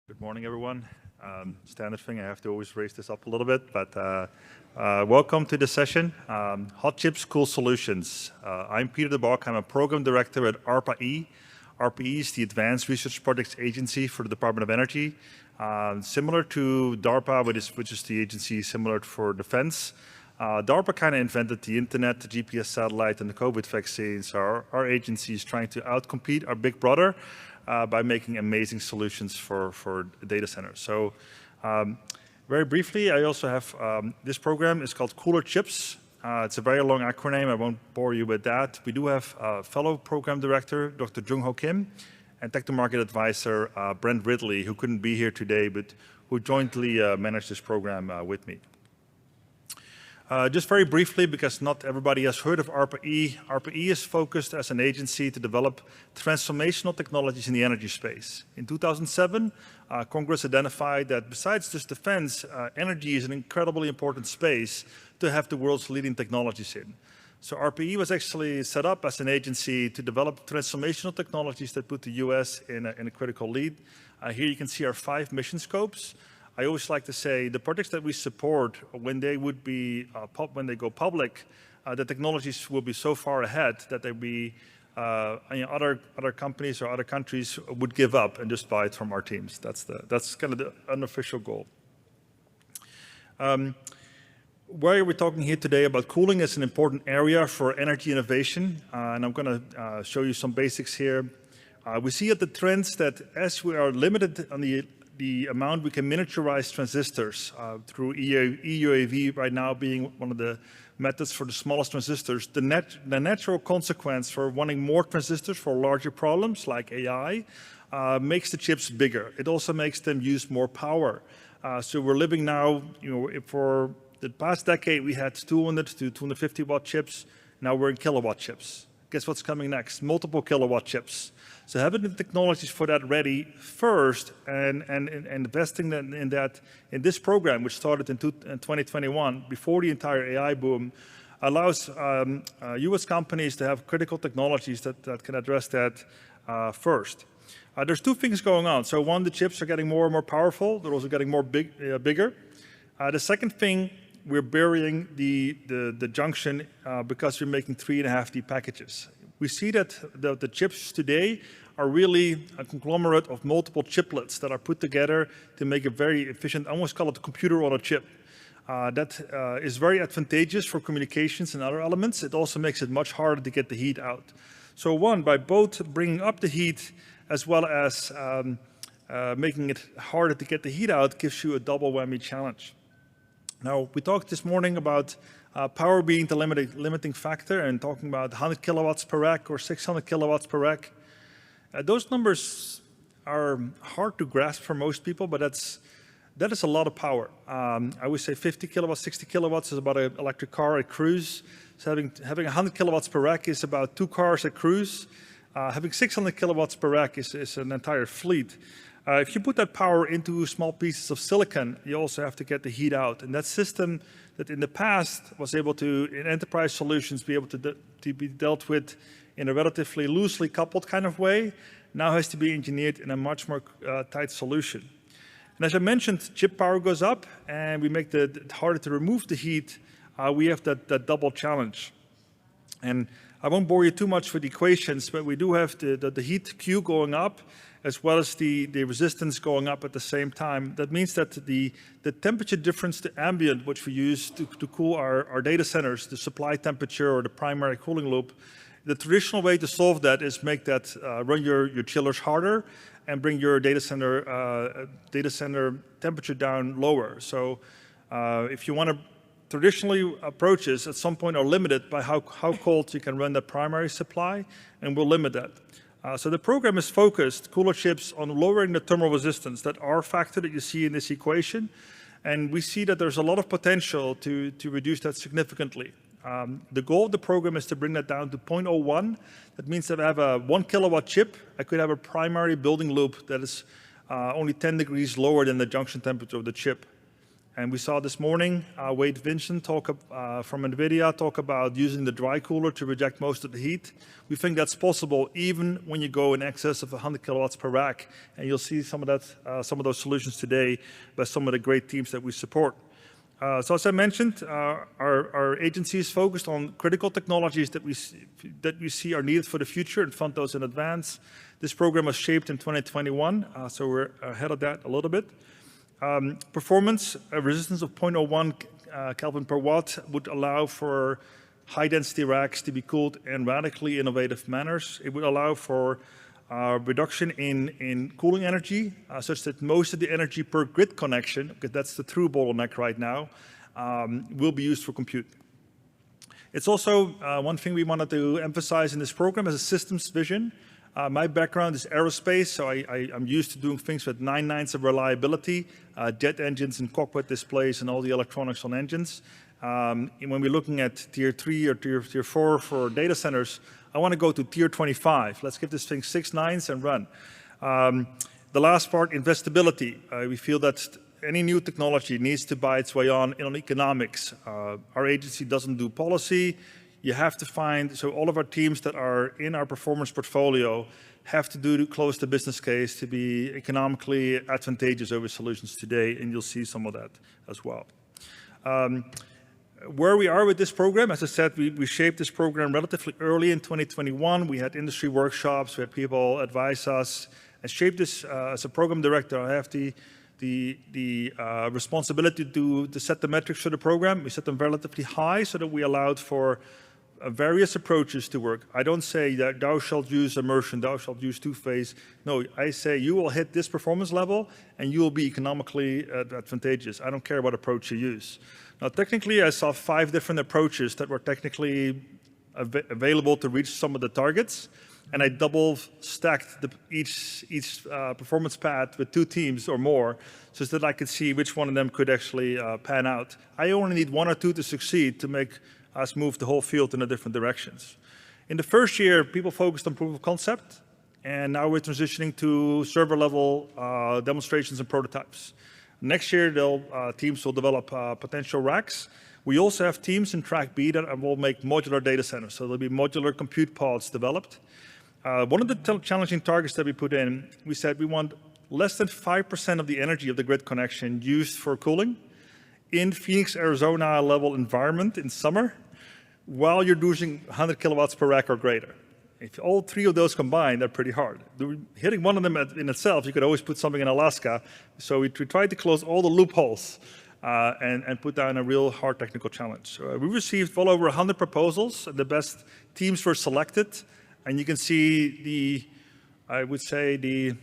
Good morning, everyone. Standard thing, I have to always raise this up a little bit, but welcome to the session, Hot Chips, Cool Solutions. I'm Peter de Bok. I'm a program director at ARPA-E. ARPA-E is the Advanced Research Projects Agency for the Department of Energy, similar to DARPA, which is the agency similar for defense. DARPA kind of invented the internet, the GPS satellite, and the COVID vaccines. Our agency is trying to outcompete our big brother by making amazing solutions for data centers. So very briefly, I also have this program is called COOLERCHIPS. It's a very long acronym. I won't bore you with that. We do have a fellow program director, Dr. Jung Ho Kim, and tech-to-market advisor, Brent Ridley, who couldn't be here today, but who jointly managed this program with me. Just very briefly, because not everybody has heard of ARPA-E. ARPA-E is focused as an agency to develop transformational technologies in the energy space. In 2007, Congress identified that besides just defense, energy is an incredibly important space to have the world's leading technologies in. So ARPA-E was actually set up as an agency to develop transformational technologies that put the US in a critical lead. Here you can see our 5 mission scopes. I always like to say the projects that we support, when they would be when they go public, the technologies will be so far ahead that they be other companies or other countries would give up and just buy it from our teams. That's kind of the unofficial goal. Why are we talking here today about cooling? Is an important area for energy innovation, and I'm going to show you some basics here. We see at the trends that as we are limited on the amount we can miniaturize transistors through EUAV right now being one of the methods for the smallest transistors, the natural consequence for wanting more transistors for larger problems like AI makes the chips bigger. It also makes them use more power. So we're living now, for the past decade we had 200 to 250 watt chips. Now we're in kilowatt chips. Guess what's coming next? Multiple kilowatt chips. So having the technologies for that ready first and investing in this program, which started in 2021, before the entire AI boom, allows US companies to have critical technologies that can address that first. There's 2 things going on. So one, the chips are getting more and more powerful. They're also getting more bigger. The second thing, we're burying the junction because we're making 3.5D packages. We see that the chips today are really a conglomerate of multiple chiplets that are put together to make a very efficient, I almost call it a computer on a chip. That is very advantageous for communications and other elements. It also makes it much harder to get the heat out. So one, by both bringing up the heat as well as making it harder to get the heat out, gives you a double whammy challenge. Now, we talked this morning about power being the limiting factor and talking about 100 kilowatts per rack or 600 kilowatts per rack. Those numbers are hard to grasp for most people, but that is a lot of power. I would say 50 kilowatts, 60 kilowatts is about an electric car at cruise. So having 100 kilowatts per rack is about 2 cars at cruise. Having 600 kilowatts per rack is an entire fleet. If you put that power into small pieces of silicon, you also have to get the heat out. And that system that in the past was able to, in enterprise solutions, be able to be dealt with in a relatively loosely coupled kind of way, now has to be engineered in a much more tight solution. And as I mentioned, chip power goes up, and we make it harder to remove the heat. We have that double challenge. And I won't bore you too much with the equations, but we do have the heat Q going up, as well as the resistance going up at the same time. That means that the temperature difference to ambient, which we use to cool our data centers, the supply temperature or the primary cooling loop, the traditional way to solve that is make that run your chillers harder and bring your data center temperature down lower. So if you want to traditionally approaches at some point are limited by how cold you can run that primary supply, and we'll limit that. So the program is focused, COOLERCHIPS, on lowering the thermal resistance, that R factor that you see in this equation. And we see that there's a lot of potential to reduce that significantly. The goal of the program is to bring that down to 0.01. That means that I have a 1 kilowatt chip. I could have a primary building loop that is only 10 degrees lower than the junction temperature of the chip. And we saw this morning Wade Vincent from NVIDIA talk about using the dry cooler to reject most of the heat. We think that's possible even when you go in excess of 100 kilowatts per rack. And you'll see some of those solutions today by some of the great teams that we support. So as I mentioned, our agency is focused on critical technologies that we see are needed for the future and fund those in advance. This program was shaped in 2021, so we're ahead of that a little bit. Performance, a resistance of 0.01 Kelvin per watt would allow for high-density racks to be cooled in radically innovative manners. It would allow for reduction in cooling energy, such that most of the energy per grid connection, because that's the true bottleneck right now, will be used for compute. It's also one thing we wanted to emphasize in this program is a systems vision. My background is aerospace, so I'm used to doing things with 9 nines of reliability, jet engines and cockpit displays and all the electronics on engines. When we're looking at tier 3 or tier 4 for data centers, I want to go to tier 25. Let's give this thing 6 nines and run. The last part, investability. We feel that any new technology needs to buy its way on economics. Our agency doesn't do policy. You have to find, so all of our teams that are in our performance portfolio have to close the business case to be economically advantageous over solutions today, and you'll see some of that as well. Where we are with this program, as I said, we shaped this program relatively early in 2021. We had industry workshops, we had people advise us, and shaped this as a program director. I have the responsibility to set the metrics for the program. We set them relatively high so that we allowed for various approaches to work. I don't say that thou shalt use immersion, thou shalt use two-phase. No, I say you will hit this performance level and you will be economically advantageous. I don't care what approach you use. Now, technically, I saw 5 different approaches that were technically available to reach some of the targets, and I double stacked each performance path with 2 teams or more so that I could see which one of them could actually pan out. I only need 1 or 2 to succeed to make us move the whole field in a different directions. In the first year, people focused on proof of concept, and now we're transitioning to server-level demonstrations and prototypes. Next year, teams will develop potential racks. We also have teams in track B that will make modular data centers, so there'll be modular compute pods developed. One of the challenging targets that we put in, we said we want less than 5% of the energy of the grid connection used for cooling in Phoenix, Arizona level environment in summer, while you're using 100 kilowatts per rack or greater. If all 3 of those combined, they're pretty hard. Hitting one of them in itself, you could always put something in Alaska. So we tried to close all the loopholes and put down a real hard technical challenge. We received well over 100 proposals, and the best teams were selected. And you can see I would say the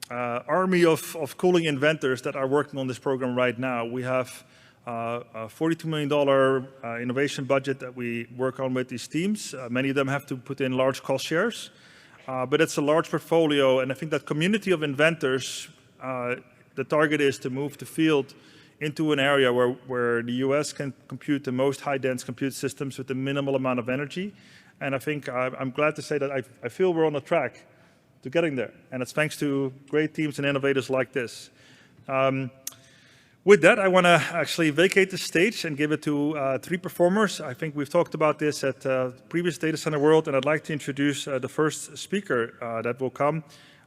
army of cooling inventors that are working on this program right now. We have a $42 million innovation budget that we work on with these teams. Many of them have to put in large cost shares, but it's a large portfolio, and I think that community of inventors, the target is to move the field into an area where the US can compute the most high-dense compute systems with the minimal amount of energy, and I think I'm glad to say that I feel we're on the track to getting there, and it's thanks to great teams and innovators like this. With that, I want to actually vacate the stage and give it to 3 performers. I think we've talked about this at previous Data Center World, and I'd like to introduce the first speaker that will come.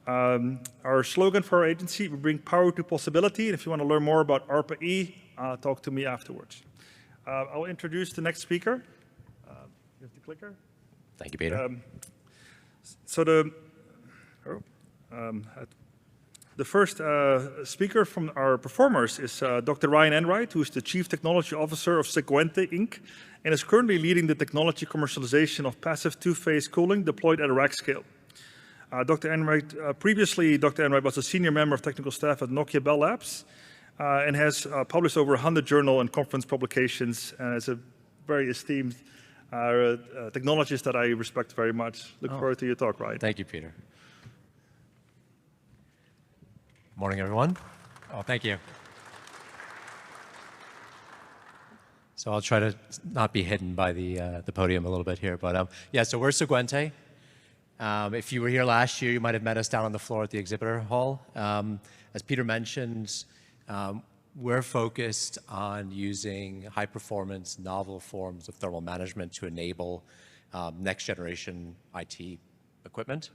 Our slogan for our agency, we bring power to possibility. And if you want to learn more about ARPA-E, talk to me afterwards. I'll introduce the next speaker. You have the clicker? Thank you, Peter. The first speaker from our performers is Dr. Ryan Enright, who is the Chief Technology Officer of Sequente, Inc., and is currently leading the technology commercialization of passive two-phase cooling deployed at a rack scale. Previously, Dr. Enright was a senior member of technical staff at Nokia Bell Labs and has published over 100 journal and conference publications and is a very esteemed technologist that I respect very much. Look forward to your talk, Ryan. Thank you, Peter. Morning, everyone. Oh, thank you. So I'll try to not be hidden by the podium a little bit here, but yeah. So we're Sequente. If you were here last year, you might have met us down on the floor at the exhibitor hall. As Peter mentioned, we're focused on using high-performance, novel forms of thermal management to enable next-generation IT equipment.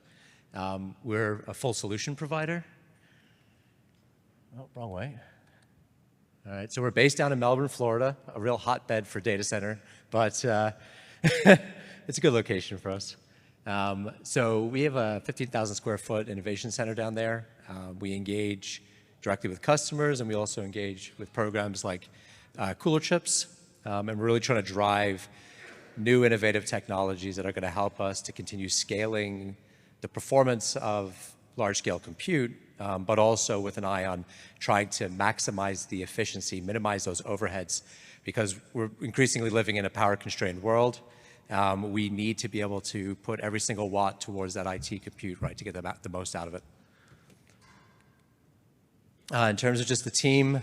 We're a full solution provider. Oh, wrong way. All right, so we're based down in Melbourne, Florida, a real hotbed for data center, but it's a good location for us. So we have a 15,000 square foot innovation center down there. We engage directly with customers, and we also engage with programs like COOLERCHIPS, and we're really trying to drive new innovative technologies that are going to help us to continue scaling the performance of large-scale compute, but also with an eye on trying to maximize the efficiency, minimize those overheads, because we're increasingly living in a power-constrained world. We need to be able to put every single watt towards that IT compute, right, to get the most out of it. In terms of just the team,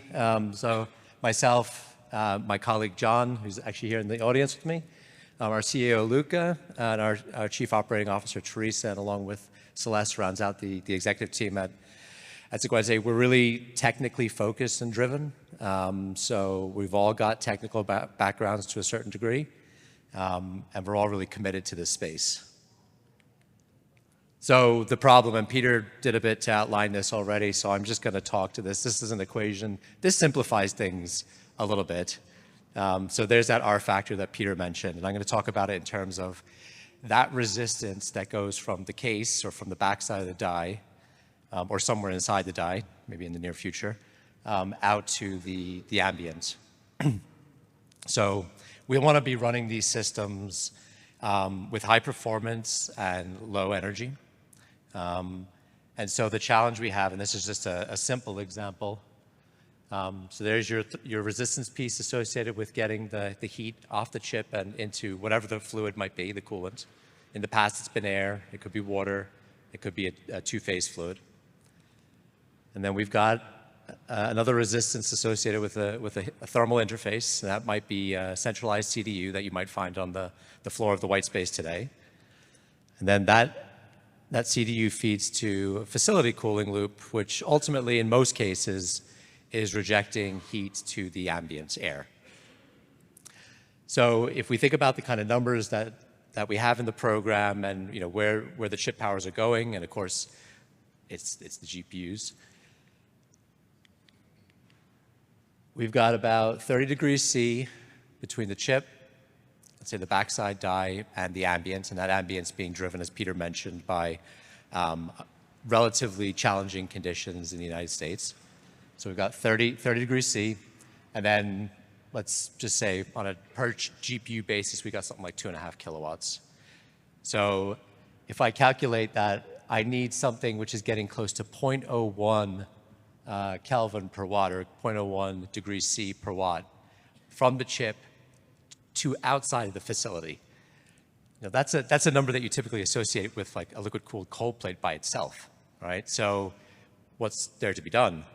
so myself, my colleague John, who's actually here in the audience with me, our CEO Luca, and our Chief Operating Officer Teresa, and along with Celeste rounds out the executive team at Sequente. We're really technically focused and driven. So we've all got technical backgrounds to a certain degree, and we're all really committed to this space. So the problem, and Peter did a bit to outline this already, so I'm just going to talk to this. This is an equation. This simplifies things a little bit. So there's that R factor that Peter mentioned, and I'm going to talk about it in terms of that resistance that goes from the case or from the backside of the die, or somewhere inside the die, maybe in the near future, out to the ambient. So we want to be running these systems with high performance and low energy. And so the challenge we have, and this is just a simple example, so there's your resistance piece associated with getting the heat off the chip and into whatever the fluid might be, the coolant. In the past, it's been air. It could be water. It could be a two-phase fluid. And then we've got another resistance associated with a thermal interface. And that might be a centralized CDU that you might find on the floor of the white space today. And then that CDU feeds to a facility cooling loop, which ultimately, in most cases, is rejecting heat to the ambient air. So if we think about the kind of numbers that we have in the program and where the chip powers are going, and of course, it's the GPUs. We've got about 30 degrees C between the chip, let's say the backside die, and the ambient, and that ambient's being driven, as Peter mentioned, by relatively challenging conditions in the United States. So we've got 30 degrees C, and then let's just say on a per GPU basis, we got something like 2.5 kilowatts. So if I calculate that, I need something which is getting close to 0.01 Kelvin per watt, or 0.01 degrees C per watt from the chip to outside of the facility. Now that's a number that you typically associate with like a liquid-cooled cold plate by itself, right? So what's there to be done?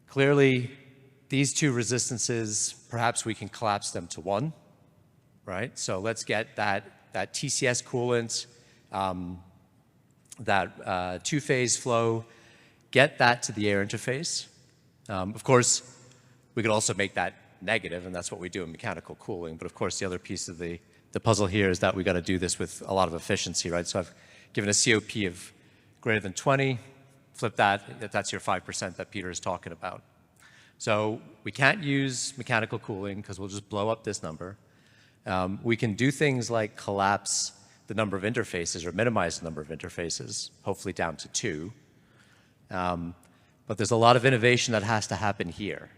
Clearly, these two resistances, perhaps we can collapse them to one, right? So let's get that TCS coolant, that two-phase flow, get that to the air interface. Of course, we could also make that negative, and that's what we do in mechanical cooling. But of course, the other piece of the puzzle here is that we got to do this with a lot of efficiency, right? So I've given a COP of greater than 20. Flip that, that's your 5% that Peter is talking about. So we can't use mechanical cooling because we'll just blow up this number. We can do things like collapse the number of interfaces or minimize the number of interfaces, hopefully down to 2. But there's a lot of innovation that has to happen here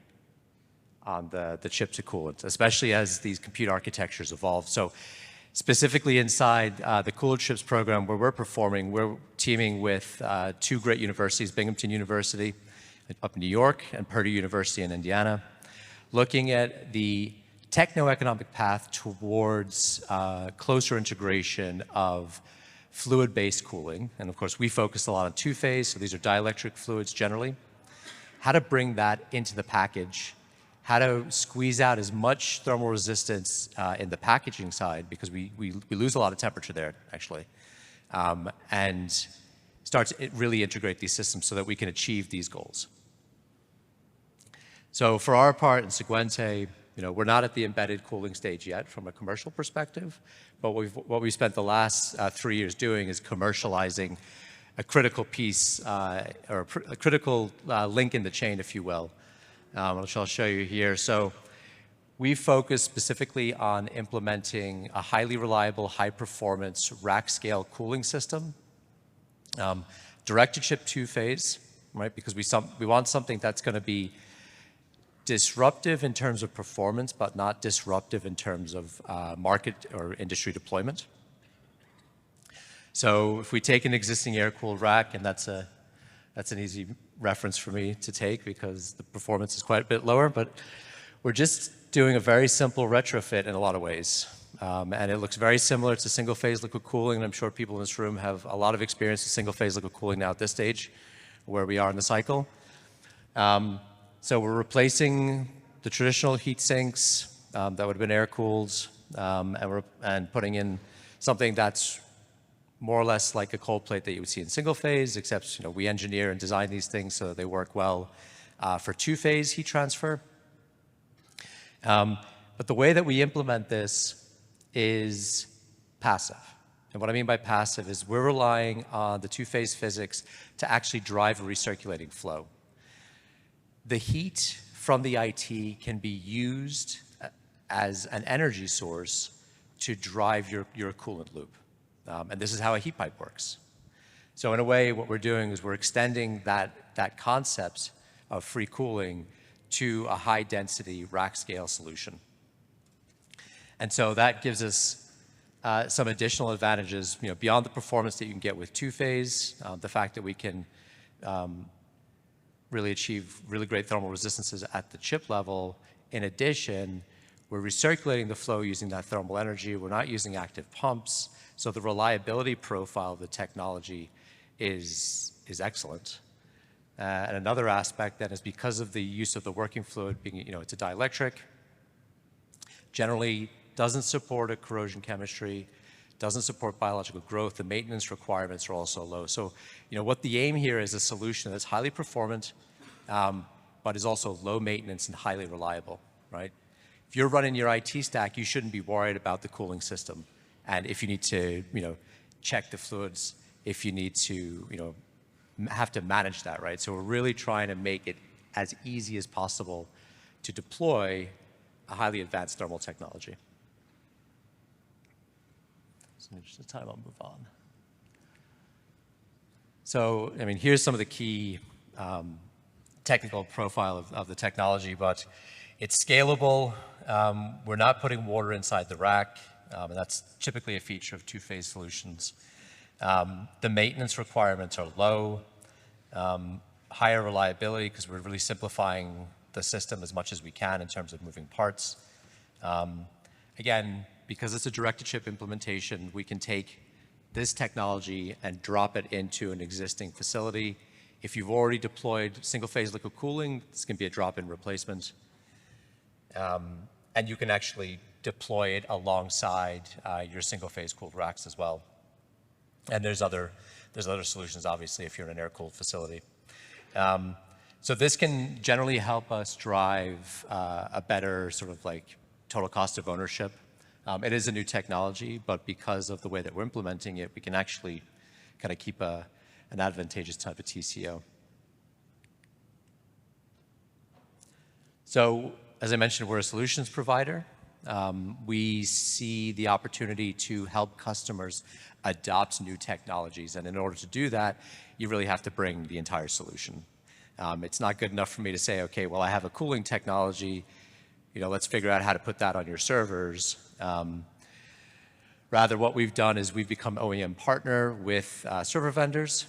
on the chip to coolant, especially as these compute architectures evolve. So specifically inside the COOLERCHIPS program where we're performing, we're teaming with 2 great universities, Binghamton University up in New York and Purdue University in Indiana, looking at the techno-economic path towards closer integration of fluid-based cooling. And of course, we focus a lot on two-phase, so these are dielectric fluids generally. How to bring that into the package, how to squeeze out as much thermal resistance in the packaging side, because we lose a lot of temperature there, actually, and start to really integrate these systems so that we can achieve these goals. So for our part in Seguente, we're not at the embedded cooling stage yet from a commercial perspective, but what we've spent the last 3 years doing is commercializing a critical piece or a critical link in the chain, if you will, which I'll show you here. So we focus specifically on implementing a highly reliable, high-performance rack-scale cooling system, direct-to-chip two-phase, right? Because we want something that's going to be disruptive in terms of performance, but not disruptive in terms of market or industry deployment. So if we take an existing air-cooled rack, and that's an easy reference for me to take because the performance is quite a bit lower, but we're just doing a very simple retrofit in a lot of ways. And it looks very similar to single-phase liquid cooling, and I'm sure people in this room have a lot of experience with single-phase liquid cooling now at this stage, where we are in the cycle. So we're replacing the traditional heat sinks that would have been air-cooled, and putting in something that's more or less like a cold plate that you would see in single-phase, except we engineer and design these things so that they work well for two-phase heat transfer. But the way that we implement this is passive. And what I mean by passive is we're relying on the two-phase physics to actually drive a recirculating flow. The heat from the IT can be used as an energy source to drive your coolant loop. And this is how a heat pipe works. So in a way, what we're doing is we're extending that concept of free cooling to a high-density rack-scale solution. And so that gives us some additional advantages, beyond the performance that you can get with two-phase, the fact that we can really achieve really great thermal resistances at the chip level. In addition, we're recirculating the flow using that thermal energy. We're not using active pumps, so the reliability profile of the technology is excellent. And another aspect then is because of the use of the working fluid being, it's a dielectric, generally doesn't support a corrosion chemistry, doesn't support biological growth. The maintenance requirements are also low. So, what the aim here is a solution that's highly performant, but is also low maintenance and highly reliable, right? If you're running your IT stack, you shouldn't be worried about the cooling system. And if you need to, check the fluids, if you need to, have to manage that, right? So we're really trying to make it as easy as possible to deploy a highly advanced thermal technology. So in the interest of time, I'll move on. So, here's some of the key technical profile of the technology, but it's scalable. We're not putting water inside the rack, and that's typically a feature of two-phase solutions. The maintenance requirements are low, higher reliability because we're really simplifying the system as much as we can in terms of moving parts. Again, because it's a direct-to-chip implementation, we can take this technology and drop it into an existing facility. If you've already deployed single-phase liquid cooling, this can be a drop-in replacement. And you can actually deploy it alongside your single-phase cooled racks as well. And there's other solutions, obviously, if you're in an air-cooled facility. So this can generally help us drive a better sort of like total cost of ownership. It is a new technology, but because of the way that we're implementing it, we can actually kind of keep an advantageous type of TCO. So as I mentioned, we're a solutions provider. We see the opportunity to help customers adopt new technologies. And in order to do that, you really have to bring the entire solution. It's not good enough for me to say, okay, well, I have a cooling technology, let's figure out how to put that on your servers. Rather, what we've done is we've become OEM partner with server vendors.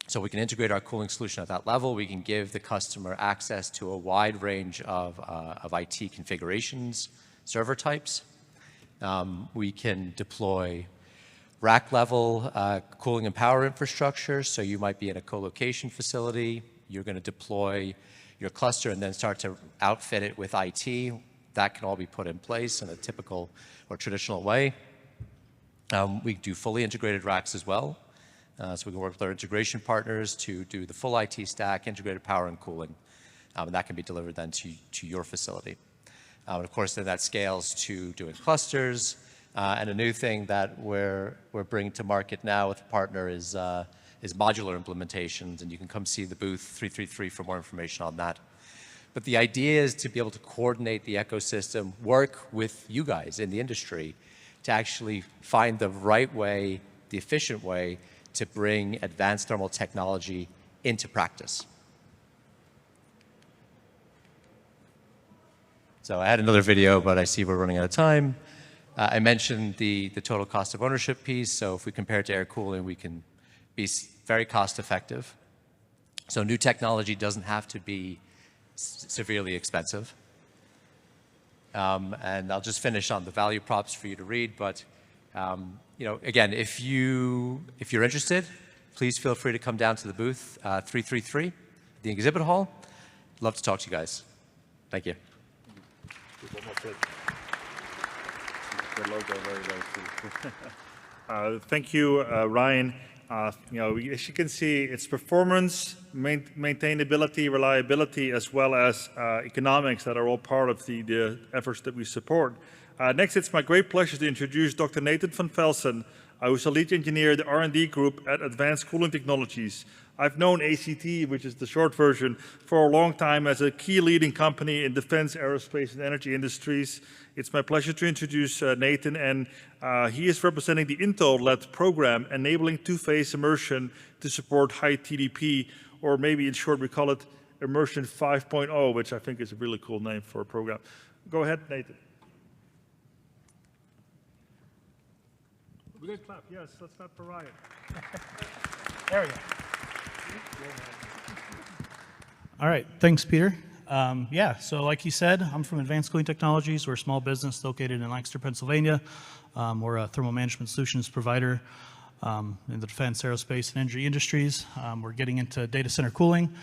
So we can integrate our cooling solution at that level. We can give the customer access to a wide range of IT configurations, server types. We can deploy rack-level cooling and power infrastructure. So you might be in a co-location facility. You're going to deploy your cluster and then start to outfit it with IT. That can all be put in place in a typical or traditional way. We do fully integrated racks as well. So we can work with our integration partners to do the full IT stack, integrated power and cooling. and that can be delivered then to your facility. And of course, then that scales to doing clusters, and a new thing that we're bringing to market now with a partner is modular implementations, and you can come see the booth 333 for more information on that. But the idea is to be able to coordinate the ecosystem, work with you guys in the industry to actually find the right way, the efficient way to bring advanced thermal technology into practice. So I had another video, but I see we're running out of time. I mentioned the total cost of ownership piece. So if we compare it to air cooling, we can be very cost effective. So new technology doesn't have to be severely expensive. And I'll just finish on the value props for you to read. But again, if you're interested, please feel free to come down to the booth 333, the exhibit hall. Love to talk to you guys. Thank you. Thank you, Ryan. As you can see, it's performance, maintainability, reliability, as well as economics that are all part of the efforts that we support. Next, it's my great pleasure to introduce Dr. Nathan van Velsen, who's a lead engineer at the R&D group at Advanced Cooling Technologies. I've known ACT, which is the short version, for a long time as a key leading company in defense, aerospace, and energy industries. It's my pleasure to introduce Nathan, and he is representing the Intel-led program enabling two-phase immersion to support high TDP, or maybe in short we call it Immersion 5.0, which I think is a really cool name for a program. Go ahead, Nathan. We good clap, yes, let's clap for Ryan. There we go. All right, thanks, Peter. So like he said, I'm from Advanced Cooling Technologies. We're a small business located in Lancaster, Pennsylvania. We're a thermal management solutions provider in the defense, aerospace, and energy industries. We're getting into data center cooling.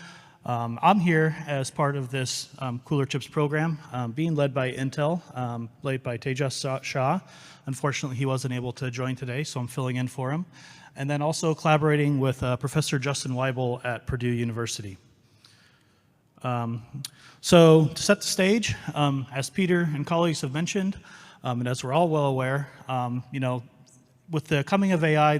I'm here as part of this COOLERCHIPS program, being led by Intel, led by Tejas Shah. Unfortunately, he wasn't able to join today, so I'm filling in for him. And then also collaborating with Professor Justin Weibel at Purdue University. So to set the stage, as Peter and colleagues have mentioned, and as we're all well aware, with the coming of AI,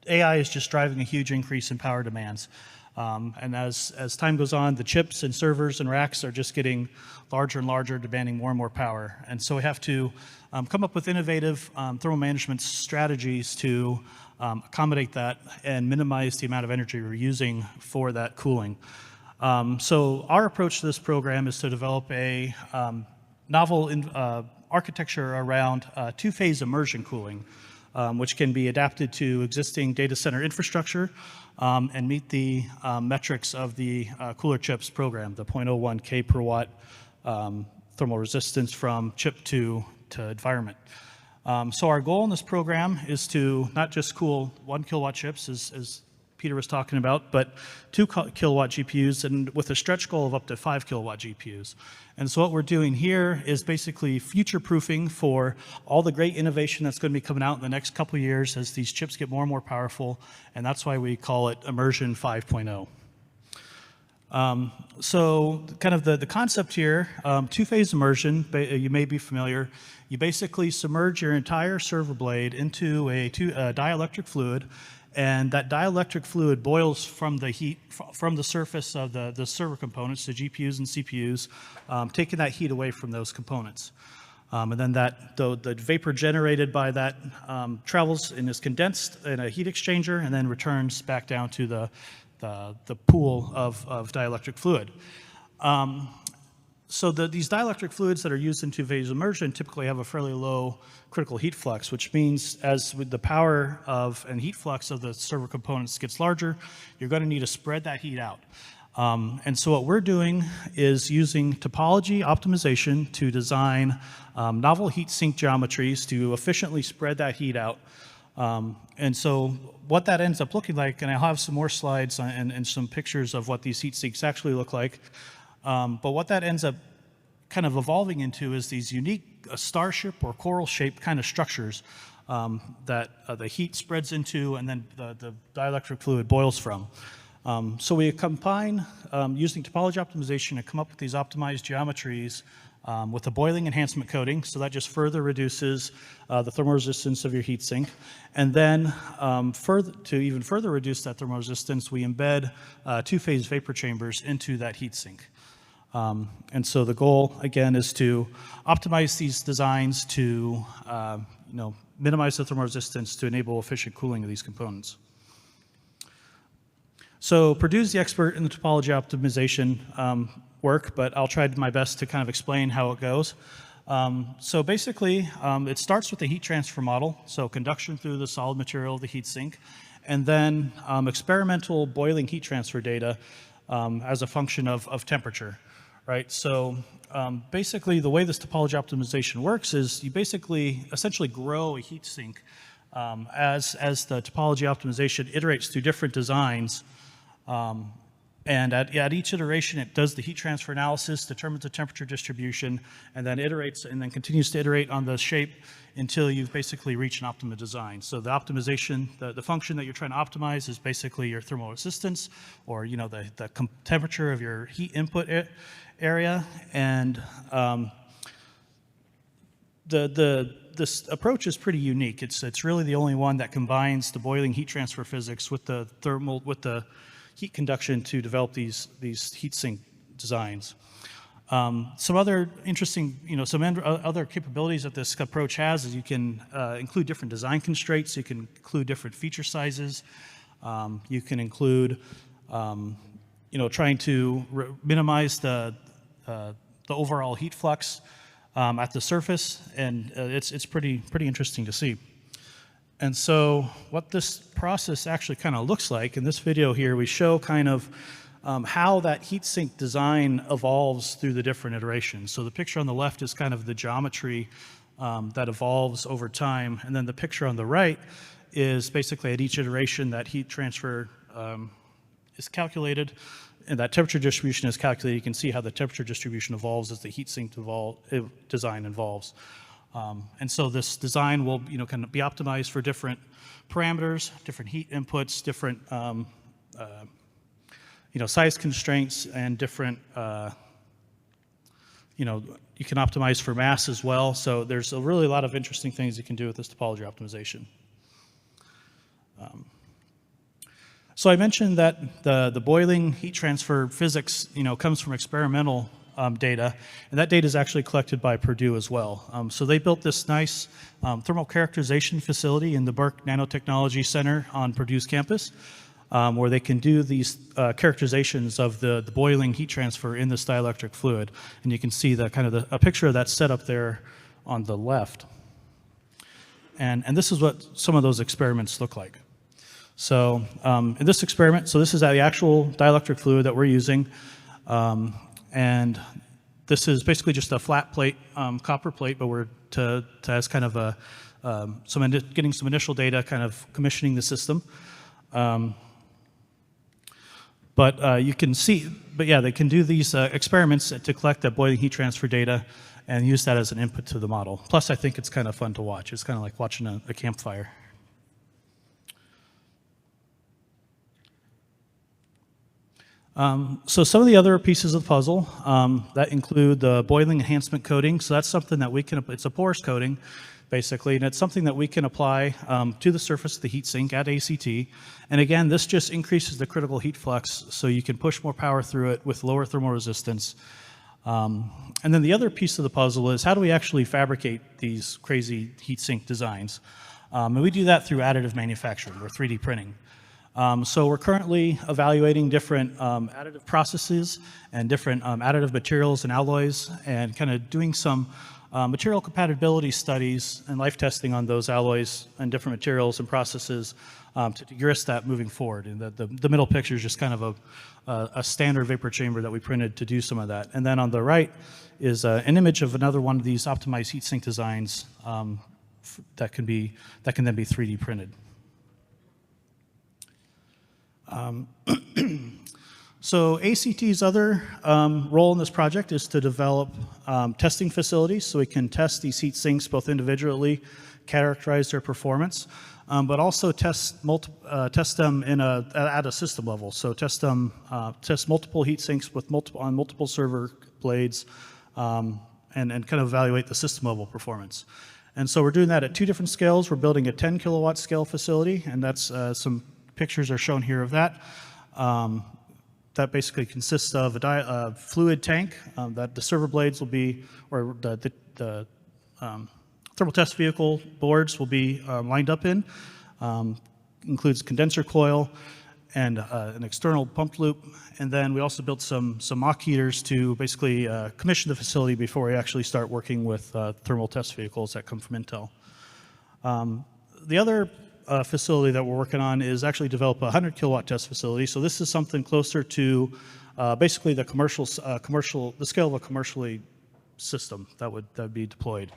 AI is just driving a huge increase in power demands. And as time goes on, the chips and servers and racks are just getting larger and larger, demanding more and more power. And so we have to come up with innovative thermal management strategies to accommodate that and minimize the amount of energy we're using for that cooling. So our approach to this program is to develop a novel architecture around two-phase immersion cooling, which can be adapted to existing data center infrastructure and meet the metrics of the COOLERCHIPS program, the 0.01 K per watt thermal resistance from chip to environment. So our goal in this program is to not just cool 1 kilowatt chips, as Peter was talking about, but 2 kilowatt GPUs, and with a stretch goal of up to 5 kilowatt GPUs. And so what we're doing here is basically future-proofing for all the great innovation that's going to be coming out in the next couple of years as these chips get more and more powerful, and that's why we call it Immersion 5.0. So kind of the concept here, two-phase immersion, you may be familiar. You basically submerge your entire server blade into a dielectric fluid, and that dielectric fluid boils from the heat from the surface of the server components, the GPUs and CPUs, taking that heat away from those components. And then the vapor generated by that travels and is condensed in a heat exchanger and then returns back down to the pool of dielectric fluid. So these dielectric fluids that are used in two-phase immersion typically have a fairly low critical heat flux, which means as with the power and heat flux of the server components gets larger, you're going to need to spread that heat out. And so what we're doing is using topology optimization to design novel heat sink geometries to efficiently spread that heat out. And so what that ends up looking like, and I'll have some more slides and some pictures of what these heat sinks actually look like. But what that ends up kind of evolving into is these unique starship or coral-shaped kind of structures that the heat spreads into and then the dielectric fluid boils from. So we combine using topology optimization to come up with these optimized geometries with a boiling enhancement coating, so that just further reduces the thermal resistance of your heatsink. And then to even further reduce that thermal resistance, we embed two-phase vapor chambers into that heatsink. And so the goal, again, is to optimize these designs to minimize the thermal resistance to enable efficient cooling of these components. So Purdue's the expert in the topology optimization work, but I'll try my best to kind of explain how it goes. So basically, it starts with the heat transfer model, so conduction through the solid material of the heatsink, and then experimental boiling heat transfer data as a function of temperature, right? So basically, the way this topology optimization works is you essentially grow a heatsink as the topology optimization iterates through different designs. And at each iteration, it does the heat transfer analysis, determines the temperature distribution, and then iterates and then continues to iterate on the shape until you've basically reached an optimal design. So the optimization, the function that you're trying to optimize is basically your thermal resistance, or the temperature of your heat input area. And this approach is pretty unique. It's really the only one that combines the boiling heat transfer physics with the heat conduction to develop these heatsink designs. Some other interesting, other capabilities that this approach has is you can include different design constraints. You can include different feature sizes. You can include, trying to minimize the overall heat flux at the surface, and it's pretty interesting to see. And so what this process actually kind of looks like, in this video here, we show kind of how that heatsink design evolves through the different iterations. So the picture on the left is kind of the geometry that evolves over time, and then the picture on the right is basically at each iteration that heat transfer is calculated, and that temperature distribution is calculated. You can see how the temperature distribution evolves as the heatsink design evolves. And so this design will, kind of be optimized for different parameters, different heat inputs, different, size constraints, and different, you can optimize for mass as well. So there's a lot of interesting things you can do with this topology optimization. So I mentioned that the boiling heat transfer physics, comes from experimental data, and that data is actually collected by Purdue as well. So they built this nice thermal characterization facility in the Burke Nanotechnology Center on Purdue's campus, where they can do these characterizations of the boiling heat transfer in this dielectric fluid. And you can see a picture of that setup there on the left. And this is what some of those experiments look like. So in this experiment, this is the actual dielectric fluid that we're using. And this is basically just a flat plate, copper plate, but we're as kind of getting some initial data, kind of commissioning the system. But you can see, they can do these experiments to collect that boiling heat transfer data and use that as an input to the model. Plus, I think it's kind of fun to watch. It's kind of like watching a campfire. So some of the other pieces of the puzzle that include the boiling enhancement coating. So that's something that it's a porous coating, basically, and it's something that we can apply to the surface of the heatsink at ACT. And again, this just increases the critical heat flux, so you can push more power through it with lower thermal resistance. And then the other piece of the puzzle is how do we actually fabricate these crazy heatsink designs? And we do that through additive manufacturing, or 3D printing. So we're currently evaluating different additive processes and different additive materials and alloys, and kind of doing some material compatibility studies and life testing on those alloys and different materials and processes to de-risk that moving forward. And the middle picture is just kind of a standard vapor chamber that we printed to do some of that. And then on the right is an image of another one of these optimized heatsink designs that can then be 3D printed. So ACT's other role in this project is to develop testing facilities so we can test these heat sinks both individually, characterize their performance. but also test them at a system level. So test multiple heat sinks on multiple server blades, and kind of evaluate the system level performance. And so we're doing that at 2 different scales. We're building a 10 kilowatt scale facility, and that's some pictures are shown here of that. That basically consists of a fluid tank that the server blades will be, or the thermal test vehicle boards will be lined up in. Includes condenser coil and an external pump loop. And then we also built some mock heaters to basically commission the facility before we actually start working with thermal test vehicles that come from Intel. The other facility that we're working on is actually develop a 100 kilowatt test facility. So this is something closer to basically the the scale of a commercially system that would be deployed.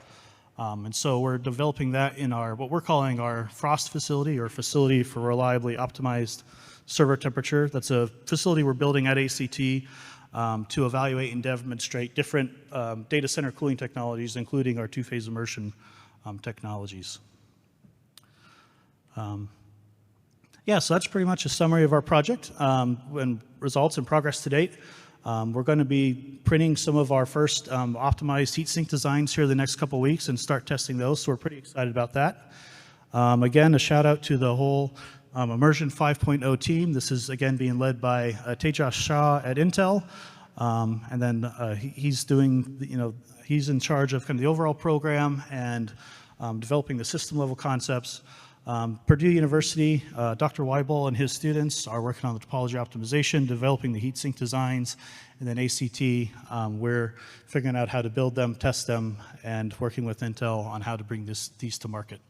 And so we're developing that in what we're calling our Frost facility, or facility for reliably optimized server temperature. That's a facility we're building at ACT to evaluate and demonstrate different data center cooling technologies, including our 2-phase immersion technologies. Yeah, so that's pretty much a summary of our project and results and progress to date. We're going to be printing some of our first optimized heatsink designs here the next couple weeks and start testing those, so we're pretty excited about that. Again, a shout out to the whole Immersion 5.0 team. This is again being led by Tejas Shah at Intel, and then he's doing, he's in charge of kind of the overall program and developing the system level concepts. Purdue University, Dr. Weibel and his students are working on the topology optimization, developing the heatsink designs, and then ACT, we're figuring out how to build them, test them, and working with Intel on how to bring these to market.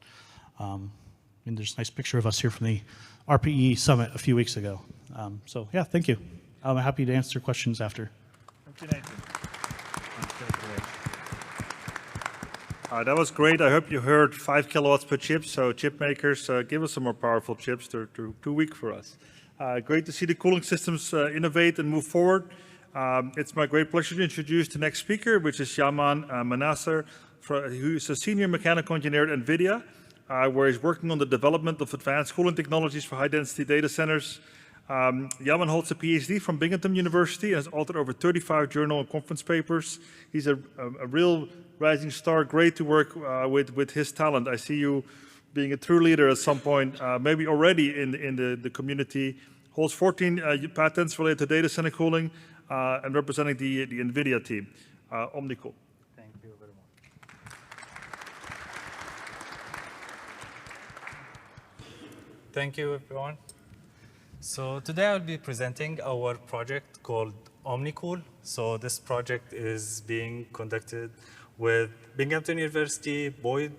And there's a nice picture of us here from the ARPA-E summit a few weeks ago. So yeah, thank you. I'm happy to answer questions after. Thank you, Nathan. That was great. I hope you heard 5 kilowatts per chip. So chip makers, give us some more powerful chips. They're too weak for us. Great to see the cooling systems innovate and move forward. It's my great pleasure to introduce the next speaker, which is Yaman Manasser, who is a senior mechanical engineer at NVIDIA, where he's working on the development of advanced cooling technologies for high-density data centers. Yaman holds a PhD from Binghamton University and has authored over 35 journal and conference papers. He's a real rising star. Great to work with his talent. I see you being a true leader at some point, maybe already in the community. Holds 14 patents related to data center cooling and representing the NVIDIA team. OmniCool. Thank you very much. Thank you, everyone. So today I'll be presenting our project called OmniCool. So this project is being conducted with Binghamton University, Boyd,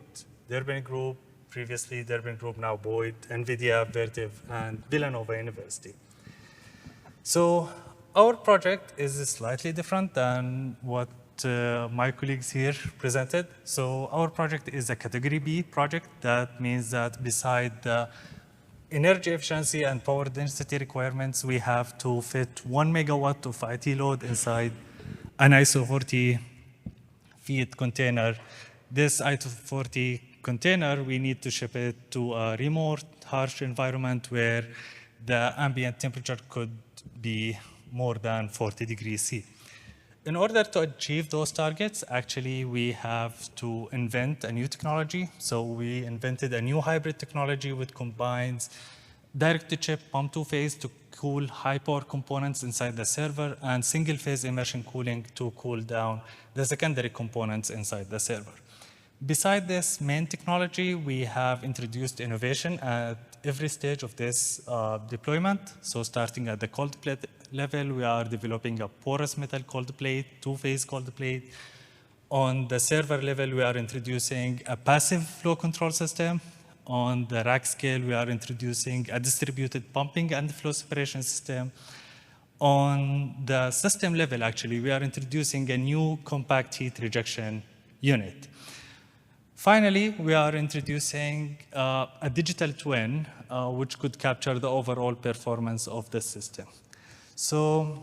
Durbin Group, previously Durbin Group, now Boyd, NVIDIA, Vertiv, and Villanova University. So our project is slightly different than what my colleagues here presented. So our project is a category B project. That means that beside the energy efficiency and power density requirements, we have to fit 1 megawatt of IT load inside an ISO 40 feet container. This ISO 40 container, we need to ship it to a remote, harsh environment where the ambient temperature could be more than 40 degrees C. In order to achieve those targets, actually, we have to invent a new technology. So we invented a new hybrid technology which combines direct-to-chip pump 2-phase to cool high-power components inside the server and single-phase immersion cooling to cool down the secondary components inside the server. Beside this main technology, we have introduced innovation at every stage of this deployment. So starting at the cold plate level, we are developing a porous metal cold plate, 2-phase cold plate. On the server level, we are introducing a passive flow control system. On the rack scale, we are introducing a distributed pumping and flow separation system. On the system level, actually, we are introducing a new compact heat rejection unit. Finally, we are introducing a digital twin, which could capture the overall performance of the system. So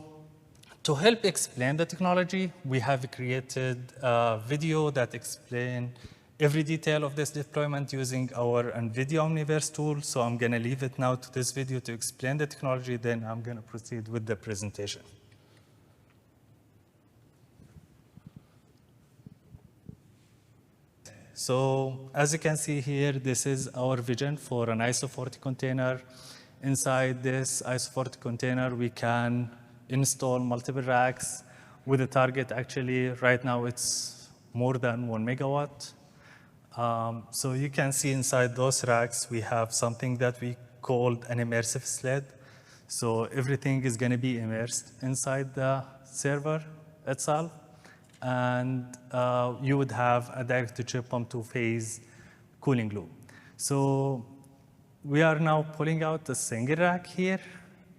to help explain the technology, we have created a video that explains every detail of this deployment using our NVIDIA Omniverse tool. So I'm going to leave it now to this video to explain the technology, then I'm going to proceed with the presentation. So as you can see here, this is our vision for an ISO 40 container. Inside this ISO 40 container, we can install multiple racks with a target. Actually, right now it's more than 1 megawatt. So you can see inside those racks, we have something that we called an immersive sled. So everything is going to be immersed inside the server itself. And you would have a direct-to-chip pump two-phase cooling loop. So we are now pulling out a single rack here.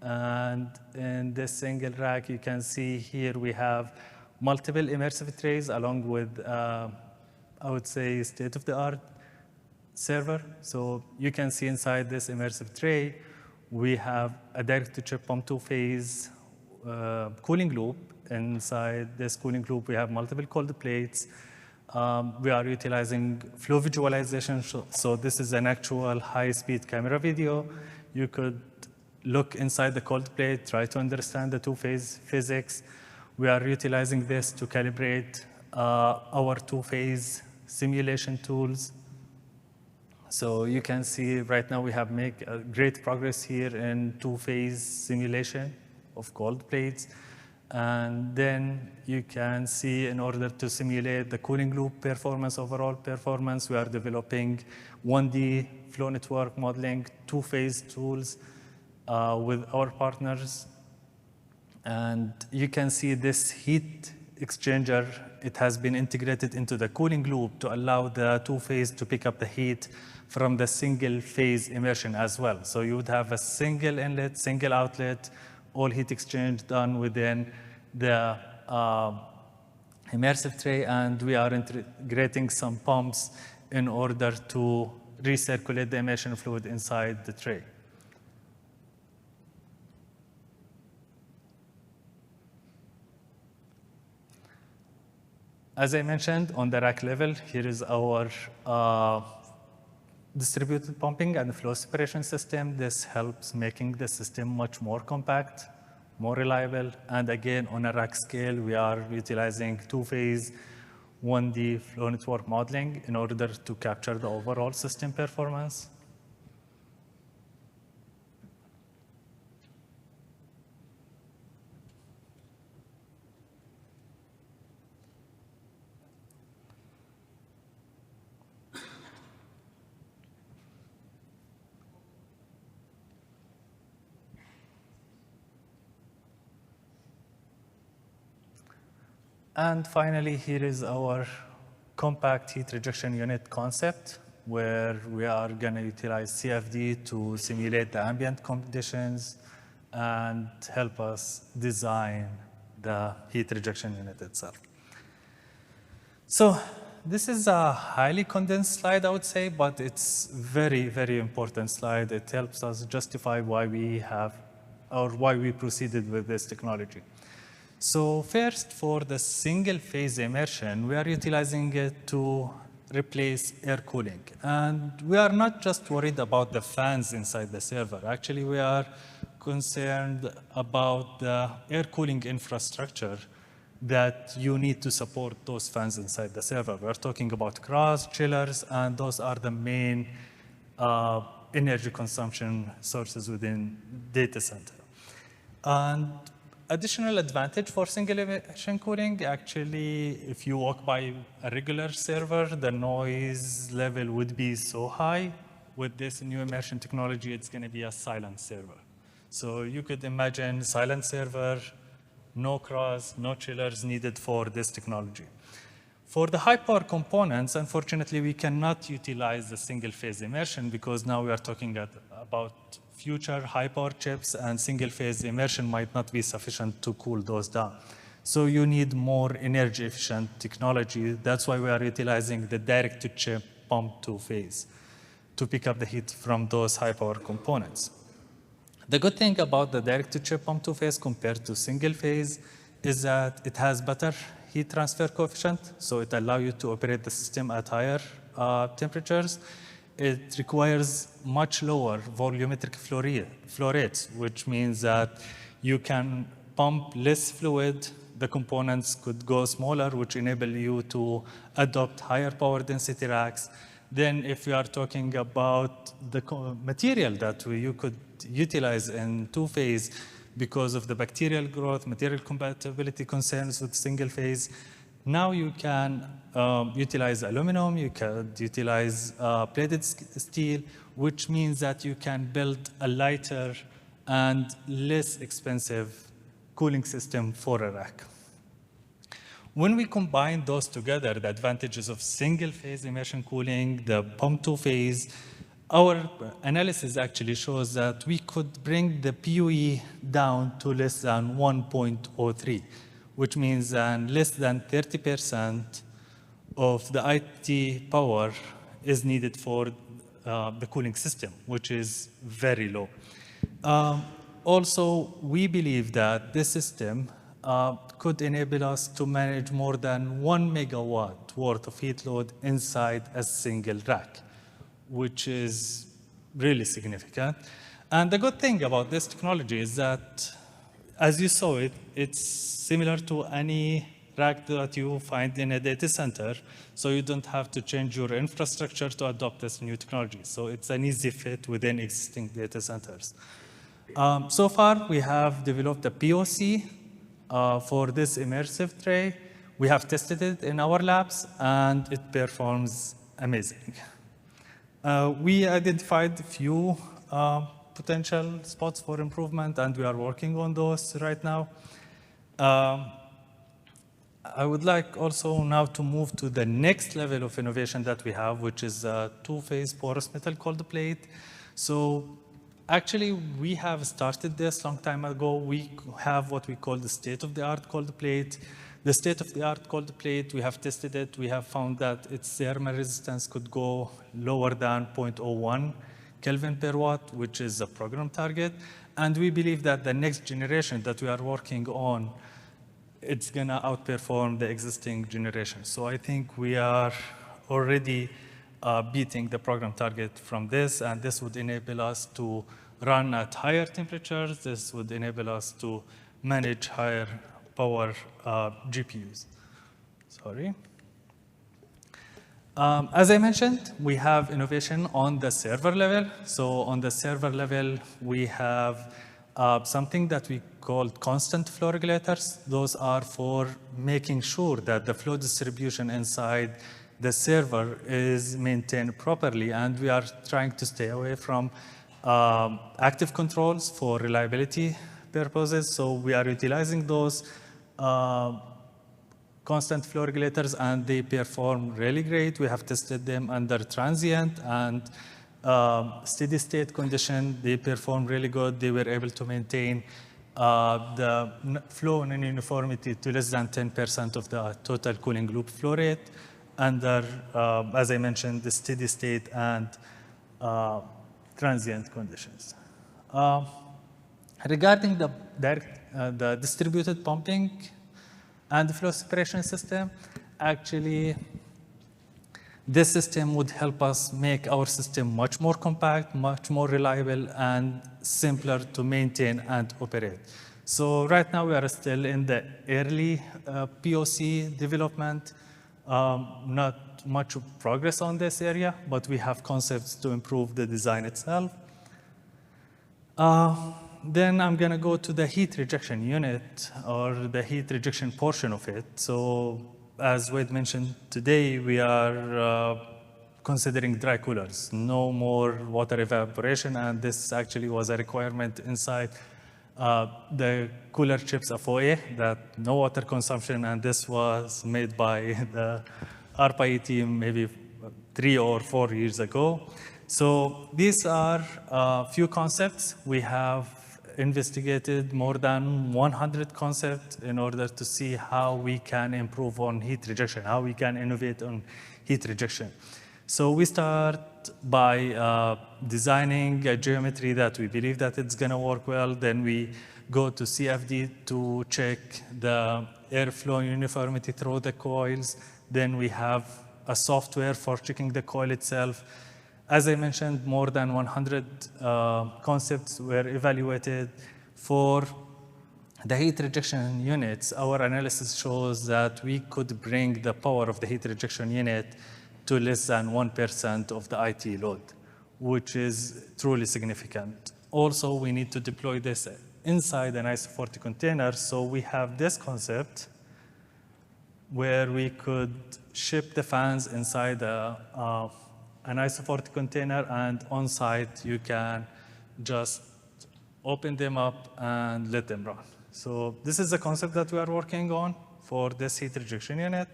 And in this single rack, you can see here we have multiple immersive trays along with, I would say, state-of-the-art server. So you can see inside this immersive tray, we have a direct-to-chip pump two-phase cooling loop. Inside this cooling loop, we have multiple cold plates. We are utilizing flow visualization. So this is an actual high-speed camera video. You could look inside the cold plate, try to understand the two-phase physics. We are utilizing this to calibrate our two-phase simulation tools. So you can see right now we have made great progress here in two-phase simulation of cold plates. And then you can see in order to simulate the cooling loop performance, overall performance, we are developing 1D flow network modeling, two-phase tools with our partners. And you can see this heat exchanger, it has been integrated into the cooling loop to allow the two-phase to pick up the heat from the single-phase immersion as well. So you would have a single inlet, single outlet, all heat exchange done within the immersive tray, and we are integrating some pumps in order to recirculate the immersion fluid inside the tray. As I mentioned, on the rack level, here is our distributed pumping and flow separation system. This helps making the system much more compact, more reliable. And again, on a rack scale, we are utilizing two-phase 1D flow network modeling in order to capture the overall system performance. And finally, here is our compact heat rejection unit concept, where we are going to utilize CFD to simulate the ambient conditions and help us design the heat rejection unit itself. So this is a highly condensed slide, I would say, but it's very, very important slide. It helps us justify why we have, or why we proceeded with this technology. So first, for the single-phase immersion, we are utilizing it to replace air cooling. And we are not just worried about the fans inside the server. Actually, we are concerned about the air cooling infrastructure that you need to support those fans inside the server. We're talking about CRAS, chillers, and those are the main energy consumption sources within data center. And additional advantage for single immersion cooling, actually, if you walk by a regular server, the noise level would be so high. With this new immersion technology, it's going to be a silent server. So you could imagine silent server, no CRAS, no chillers needed for this technology. For the high power components, unfortunately, we cannot utilize the single phase immersion because now we are talking about future high power chips, and single phase immersion might not be sufficient to cool those down. So you need more energy efficient technology. That's why we are utilizing the direct to chip pump two phase to pick up the heat from those high power components. The good thing about the direct to chip pump two phase compared to single phase is that it has better heat transfer coefficient. So it allows you to operate the system at higher temperatures, it requires much lower volumetric flow rates, which means that you can pump less fluid. The components could go smaller, which enable you to adopt higher power density racks. Then if we are talking about the material that you could utilize in two-phase because of the bacterial growth, material compatibility concerns with single-phase, now you can utilize aluminum, you can utilize plated steel, which means that you can build a lighter and less expensive cooling system for a rack. When we combine those together, the advantages of single-phase immersion cooling, the pump two-phase, our analysis actually shows that we could bring the PUE down to less than 1.03, which means less than 30% of the IT power is needed for the cooling system, which is very low. Also, we believe that this system could enable us to manage more than 1 megawatt worth of heat load inside a single rack, which is really significant. And the good thing about this technology is that, as you saw it, it's similar to any rack that you find in a data center, so you don't have to change your infrastructure to adopt this new technology. So it's an easy fit within existing data centers. So far, we have developed a POC for this immersive tray. We have tested it in our labs, and it performs amazing. We identified a few potential spots for improvement, and we are working on those right now. I would like also now to move to the next level of innovation that we have, which is a two-phase porous metal cold plate. So actually, we have started this a long time ago. We have what we call the state-of-the-art cold plate. The state-of-the-art cold plate, we have tested it. We have found that its thermal resistance could go lower than 0.01 Kelvin per watt, which is a program target. And we believe that the next generation that we are working on, it's going to outperform the existing generation. So I think we are already beating the program target from this, and this would enable us to run at higher temperatures. This would enable us to manage higher power GPUs. Sorry. As I mentioned, we have innovation on the server level. So on the server level, we have something that we call constant flow regulators. Those are for making sure that the flow distribution inside the server is maintained properly, and we are trying to stay away from active controls for reliability purposes. So we are utilizing those constant flow regulators, and they perform really great. We have tested them under transient and steady state condition. They perform really good. They were able to maintain the flow non-uniformity to less than 10% of the total cooling loop flow rate under, as I mentioned, the steady state and transient conditions. Regarding the distributed pumping and the flow separation system, actually, this system would help us make our system much more compact, much more reliable, and simpler to maintain and operate. So right now, we are still in the early POC development. Not much progress on this area, but we have concepts to improve the design itself. Then I'm going to go to the heat rejection unit, or the heat rejection portion of it. So as Wade mentioned, today we are considering dry coolers, no more water evaporation, and this actually was a requirement inside the COOLERCHIPS FOA, that no water consumption, and this was made by the ARPA-E team maybe 3 or 4 years ago. So these are a few concepts. We have investigated more than 100 concepts in order to see how we can improve on heat rejection, how we can innovate on heat rejection. So we start by designing a geometry that we believe that it's going to work well. Then we go to CFD to check the airflow uniformity through the coils. Then we have a software for checking the coil itself. As I mentioned, more than 100 concepts were evaluated. For the heat rejection units, our analysis shows that we could bring the power of the heat rejection unit to less than 1% of the IT load, which is truly significant. Also, we need to deploy this inside an ISO 40 container, so we have this concept where we could ship the fans inside an ISO 40 container, and on site you can just open them up and let them run. So this is the concept that we are working on for this heat rejection unit.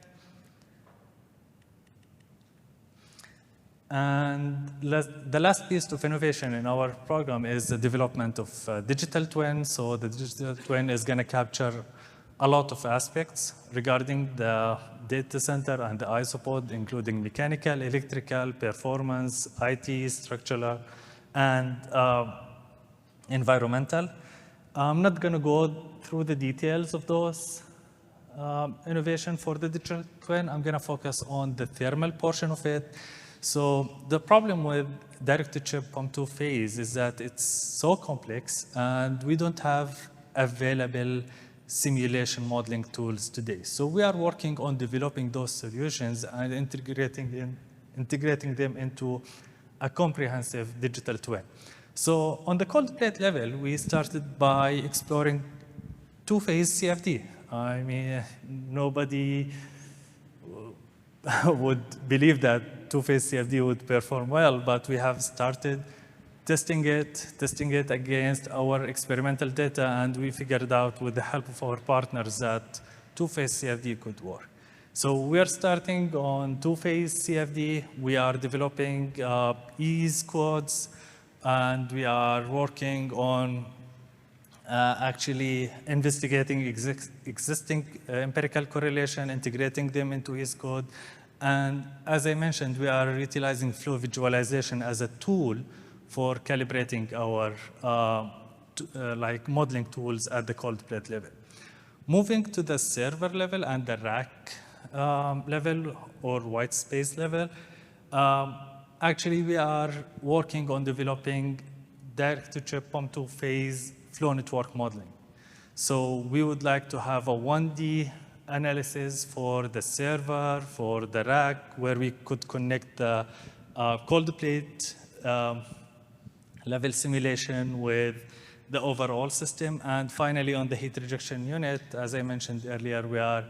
And the last piece of innovation in our program is the development of digital twin. So the digital twin is going to capture a lot of aspects regarding the data center and the isopod, including mechanical, electrical, performance, IT, structural, and environmental. I'm not going to go through the details of those innovation for the digital twin. I'm going to focus on the thermal portion of it. So the problem with direct-to-chip pump two-phase is that it's so complex, and we don't have available simulation modeling tools today. So we are working on developing those solutions and integrating them into a comprehensive digital twin. So on the cold plate level, we started by exploring two-phase CFD. I mean, nobody would believe that two-phase CFD would perform well, but we have started testing it against our experimental data, and we figured out with the help of our partners that two-phase CFD could work. So we are starting on two-phase CFD. We are developing ease codes, and we are working on actually investigating existing empirical correlation, integrating them into ease code. And as I mentioned, we are utilizing flow visualization as a tool for calibrating our like modeling tools at the cold plate level. Moving to the server level and the rack level or white space level, actually we are working on developing direct-to-chip pump two-phase flow network modeling. So we would like to have a 1D analysis for the server, for the rack, where we could connect the cold plate level simulation with the overall system. And finally, on the heat rejection unit, as I mentioned earlier, we are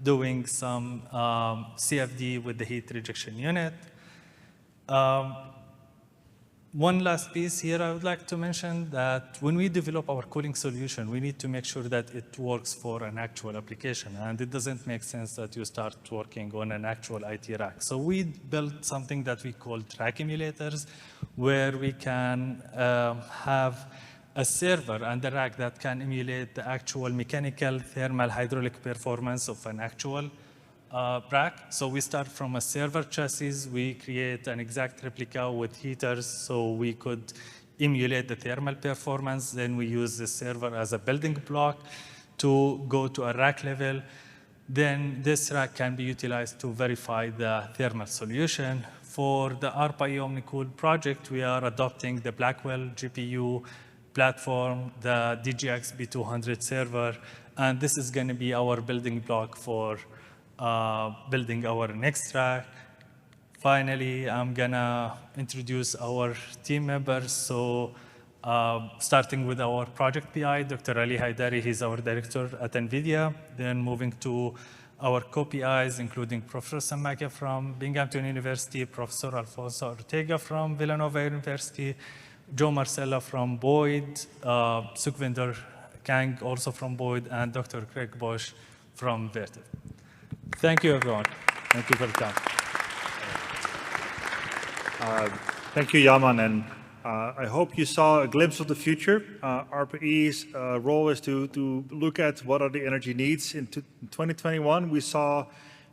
doing some CFD with the heat rejection unit. One last piece here I would like to mention that when we develop our cooling solution, we need to make sure that it works for an actual application. And it doesn't make sense that you start working on an actual IT rack. So we built something that we call rack emulators, where we can have a server and a rack that can emulate the actual mechanical, thermal, hydraulic performance of an actual rack. So we start from a server chassis. We create an exact replica with heaters so we could emulate the thermal performance. Then we use the server as a building block to go to a rack level. Then this rack can be utilized to verify the thermal solution. For the ARPA-E OmniCool project, we are adopting the Blackwell GPU platform, the DGX B200 server, and this is going to be our building block for building our next rack. Finally, I'm gonna introduce our team members. So starting with our project PI, Dr. Ali Haidari, he's our director at NVIDIA. Then moving to our co-PIs, including Professor Sammakia from Binghamton University, Professor Alfonso Ortega from Villanova University, Joe Marcella from Boyd, Sukhvinder Kang also from Boyd, and Dr. Craig Bosch from Vertiv. Thank you, everyone. Thank you for the time. Thank you, Yaman, and I hope you saw a glimpse of the future. ARPA-E's role is to look at what are the energy needs. In 2021, we saw,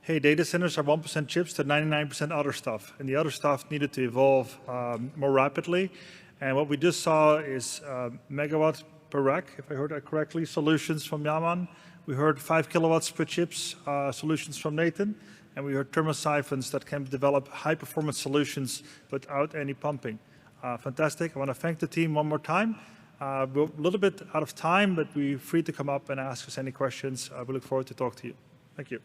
hey, data centers are 1% chips to 99% other stuff, and the other stuff needed to evolve more rapidly. And what we just saw is megawatt per rack, if I heard that correctly, solutions from Yaman. We heard 5 kilowatts per chips solutions from Nathan. and we heard thermosiphons that can develop high-performance solutions without any pumping. Fantastic. I want to thank the team one more time. We're a little bit out of time, but we're free to come up and ask us any questions. We look forward to talk to you. Thank you.